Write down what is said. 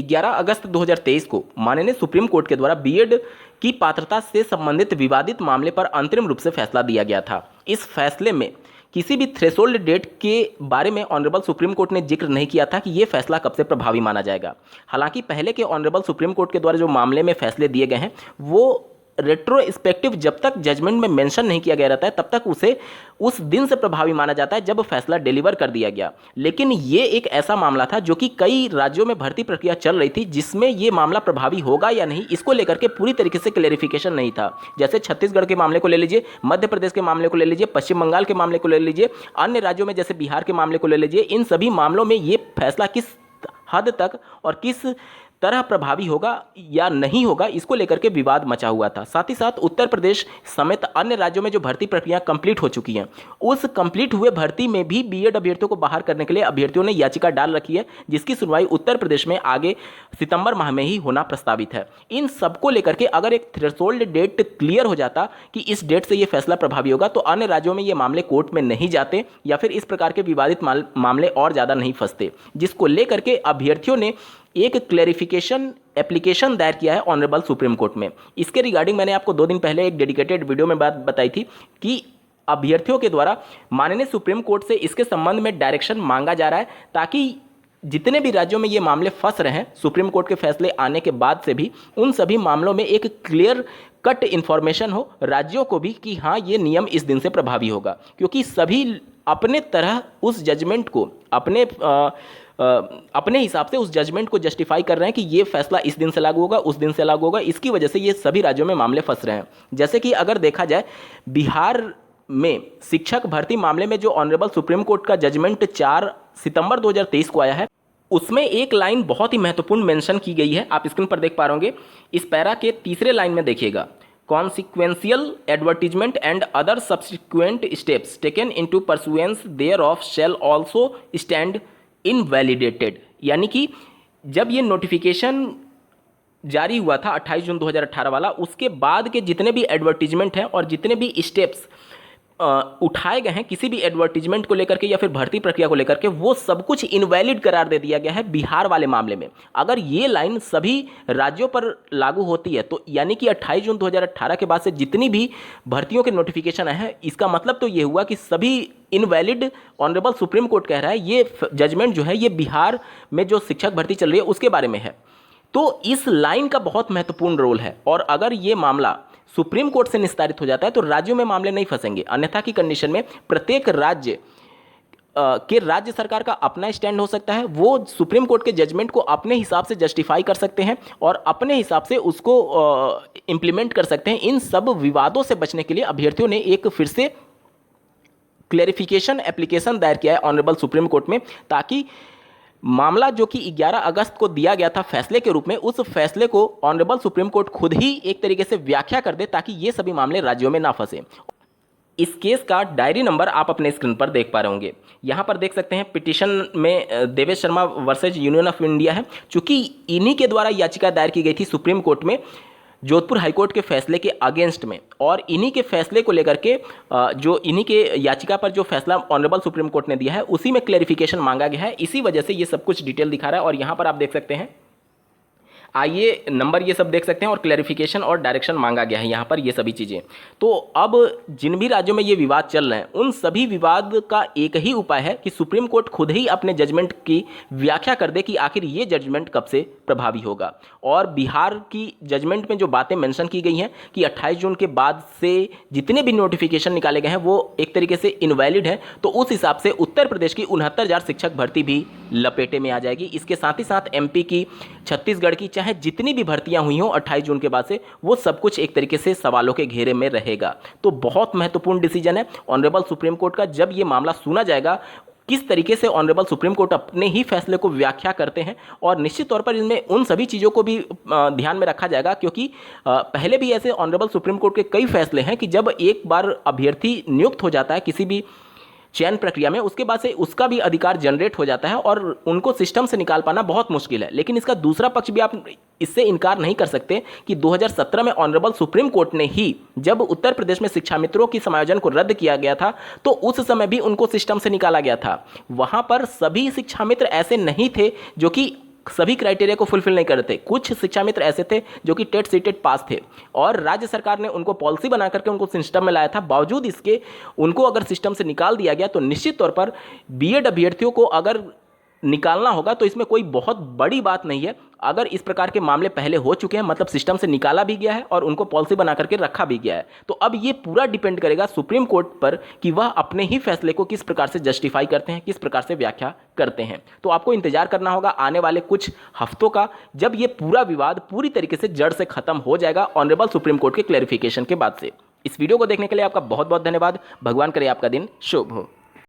11 अगस्त 2023 को माननीय supreme court के द्वारा बीएड की पात्रता से संबंधित विवादित मामले पर अंतरिम रूप से फैसला दिया गया था। इस फैसले में किसी भी थ्रेशोल्ड डेट के बारे में ऑनरेबल सुप्रीम कोर्ट ने जिक्र नहीं किया था कि ये फैसला कब से प्रभावी माना जाएगा। हालांकि पहले के ऑनरेबल सुप्रीम कोर्ट के द्वारा जो मामले में फैसले दिए गए हैं वो रेट्रोस्पेक्टिव जब तक जजमेंट में मेंशन नहीं किया गया रहता है तब तक उसे उस दिन से प्रभावी माना जाता है जब फैसला डिलीवर कर दिया गया। लेकिन ये एक ऐसा मामला था जो कि कई राज्यों में भर्ती प्रक्रिया चल रही थी जिसमें ये मामला प्रभावी होगा या नहीं इसको लेकर के पूरी तरीके से क्लेरिफिकेशन नहीं था। जैसे छत्तीसगढ़ के मामले को ले लीजिए, मध्य प्रदेश के मामले को ले लीजिए, पश्चिम बंगाल के मामले को ले लीजिए, अन्य राज्यों में जैसे बिहार के मामले को ले लीजिए, इन सभी मामलों में ये फैसला किस हद तक और किस तरह प्रभावी होगा या नहीं होगा इसको लेकर के विवाद मचा हुआ था। साथ ही साथ उत्तर प्रदेश समेत अन्य राज्यों में जो भर्ती प्रक्रिया कंप्लीट हो चुकी हैं उस कंप्लीट हुए भर्ती में भी बीएड अभ्यर्थियों को बाहर करने के लिए अभ्यर्थियों ने याचिका डाल रखी है जिसकी सुनवाई उत्तर प्रदेश में आगे सितंबर माह में ही होना प्रस्तावित है। इन सबको लेकर के अगर एक थ्रेशोल्ड डेट क्लियर हो जाता कि इस डेट से ये फैसला प्रभावी होगा तो अन्य राज्यों में ये मामले कोर्ट में नहीं जाते या फिर इस प्रकार के विवादित मामले और ज़्यादा नहीं फंसते, जिसको लेकर के अभ्यर्थियों ने एक क्लैरिफिकेशन एप्लीकेशन दायर किया है ऑनरेबल सुप्रीम कोर्ट में। इसके रिगार्डिंग मैंने आपको 2 दिन पहले एक डेडिकेटेड वीडियो में बात बताई थी कि अभ्यर्थियों के द्वारा माननीय सुप्रीम कोर्ट से इसके संबंध में डायरेक्शन मांगा जा रहा है ताकि जितने भी राज्यों में ये मामले फंस रहे हैं सुप्रीम कोर्ट के फैसले आने के बाद से भी उन सभी मामलों में एक क्लियर कट इन्फॉर्मेशन हो राज्यों को भी कि हाँ ये नियम इस दिन से प्रभावी होगा, क्योंकि सभी अपने तरह उस जजमेंट को अपने हिसाब से उस जजमेंट को जस्टिफाई कर रहे हैं कि ये फैसला इस दिन से लागू होगा, उस दिन से लागू होगा। इसकी वजह से ये सभी राज्यों में मामले फंस रहे हैं। जैसे कि अगर देखा जाए बिहार में शिक्षक भर्ती मामले में जो ऑनरेबल सुप्रीम कोर्ट का जजमेंट 4 सितंबर 2023 को आया है उसमें एक लाइन बहुत ही महत्वपूर्ण मेंशन की गई है, आप स्क्रीन पर देख पा रहे होंगे। इस पैरा के तीसरे लाइन में देखिएगा, consequential advertisement and other subsequent steps taken into pursuance thereof shall also stand invalidated। यानी कि जब ये नोटिफिकेशन जारी हुआ था 28 जून 2018 वाला, उसके बाद के जितने भी एडवर्टीजमेंट हैं और जितने भी स्टेप्स उठाए गए हैं किसी भी एडवर्टीजमेंट को लेकर के या फिर भर्ती प्रक्रिया को लेकर के, वो सब कुछ इनवैलिड करार दे दिया गया है बिहार वाले मामले में। अगर ये लाइन सभी राज्यों पर लागू होती है तो यानी कि 28 जून 2018 के बाद से जितनी भी भर्तियों के नोटिफिकेशन है इसका मतलब तो ये हुआ कि सभी इनवैलिड ऑनरेबल सुप्रीम कोर्ट कह रहा है ये जजमेंट जो है ये बिहार में जो शिक्षक भर्ती चल रही है उसके बारे में है। तो इस लाइन का बहुत महत्वपूर्ण रोल है और अगर ये मामला सुप्रीम कोर्ट से निस्तारित हो जाता है तो राज्यों में मामले नहीं फंसेंगे। अन्यथा की कंडीशन में प्रत्येक राज्य के राज्य सरकार का अपना स्टैंड हो सकता है, वो सुप्रीम कोर्ट के जजमेंट को अपने हिसाब से जस्टिफाई कर सकते हैं और अपने हिसाब से उसको इम्प्लीमेंट कर सकते हैं। इन सब विवादों से बचने के लिए अभ्यर्थियों ने एक फिर से क्लैरिफिकेशन एप्लीकेशन दायर किया है ऑनरेबल सुप्रीम कोर्ट में, ताकि मामला जो कि 11 अगस्त को दिया गया था फैसले के रूप में, उस फैसले को ऑनरेबल सुप्रीम कोर्ट खुद ही एक तरीके से व्याख्या कर दे ताकि ये सभी मामले राज्यों में ना फंसे। इस केस का डायरी नंबर आप अपने स्क्रीन पर देख पा रहे होंगे। यहाँ पर देख सकते हैं पिटीशन में Devesh Sharma versus union of India है। चूंकि इन्हीं के द्वारा याचिका दायर की गई थी सुप्रीम कोर्ट में जोधपुर हाईकोर्ट के फैसले के अगेंस्ट में, और इन्हीं के फैसले को लेकर के जो इन्हीं के याचिका पर जो फैसला ऑनरेबल सुप्रीम कोर्ट ने दिया है उसी में क्लैरिफिकेशन मांगा गया है। इसी वजह से ये सब कुछ डिटेल दिखा रहा है और यहाँ पर आप देख सकते हैं आइए नंबर ये सब देख सकते हैं और क्लैरिफिकेशन और डायरेक्शन मांगा गया है यहाँ पर ये सभी चीज़ें। तो अब जिन भी राज्यों में ये विवाद चल रहे हैं उन सभी विवाद का एक ही उपाय है कि सुप्रीम कोर्ट खुद ही अपने जजमेंट की व्याख्या कर दे कि आखिर ये जजमेंट कब से प्रभावी होगा। और बिहार की जजमेंट में जो बातें मेंशन की गई हैं कि 28 जून के बाद से जितने भी नोटिफिकेशन निकाले गए हैं वो एक तरीके से इनवैलिड है, तो उस हिसाब से उत्तर प्रदेश की 69,000 शिक्षक भर्ती भी लपेटे में आ जाएगी। इसके साथ ही साथ एमपी की, छत्तीसगढ़ की, चाहे जितनी भी भर्तियां हुई हों 28 जून के बाद से, वो सब कुछ एक तरीके से सवालों के घेरे में रहेगा। तो बहुत महत्वपूर्ण डिसीजन है ऑनरेबल सुप्रीम कोर्ट का। जब ये मामला सुना जाएगा किस तरीके से ऑनरेबल सुप्रीम कोर्ट अपने ही फैसले को व्याख्या करते हैं, और निश्चित तौर पर इनमें उन सभी चीज़ों को भी ध्यान में रखा जाएगा, क्योंकि पहले भी ऐसे ऑनरेबल सुप्रीम कोर्ट के कई फैसले हैं कि जब एक बार अभ्यर्थी नियुक्त हो जाता है किसी भी चयन प्रक्रिया में, उसके बाद से उसका भी अधिकार जनरेट हो जाता है और उनको सिस्टम से निकाल पाना बहुत मुश्किल है। लेकिन इसका दूसरा पक्ष भी आप इससे इनकार नहीं कर सकते कि 2017 में ऑनरेबल सुप्रीम कोर्ट ने ही, जब उत्तर प्रदेश में शिक्षा मित्रों की समायोजन को रद्द किया गया था, तो उस समय भी उनको सिस्टम से निकाला गया था। वहां पर सभी शिक्षा मित्र ऐसे नहीं थे जो कि सभी क्राइटेरिया को फुलफिल नहीं करते। कुछ शिक्षा मित्र ऐसे थे जो कि टेट सीटेट पास थे और राज्य सरकार ने उनको पॉलिसी बना करके उनको सिस्टम में लाया था। बावजूद इसके उनको अगर सिस्टम से निकाल दिया गया तो निश्चित तौर पर बीएड अभ्यर्थियों को अगर निकालना होगा तो इसमें कोई बहुत बड़ी बात नहीं है। अगर इस प्रकार के मामले पहले हो चुके हैं, मतलब सिस्टम से निकाला भी गया है और उनको पॉलिसी बना करके रखा भी गया है, तो अब ये पूरा डिपेंड करेगा सुप्रीम कोर्ट पर कि वह अपने ही फैसले को किस प्रकार से जस्टिफाई करते हैं, किस प्रकार से व्याख्या करते हैं। तो आपको इंतजार करना होगा आने वाले कुछ हफ्तों का, जब ये पूरा विवाद पूरी तरीके से जड़ से खत्म हो जाएगा ऑनरेबल सुप्रीम कोर्ट के क्लैरिफिकेशन के बाद से। इस वीडियो को देखने के लिए आपका बहुत बहुत धन्यवाद। भगवान करे आपका दिन शुभ हो।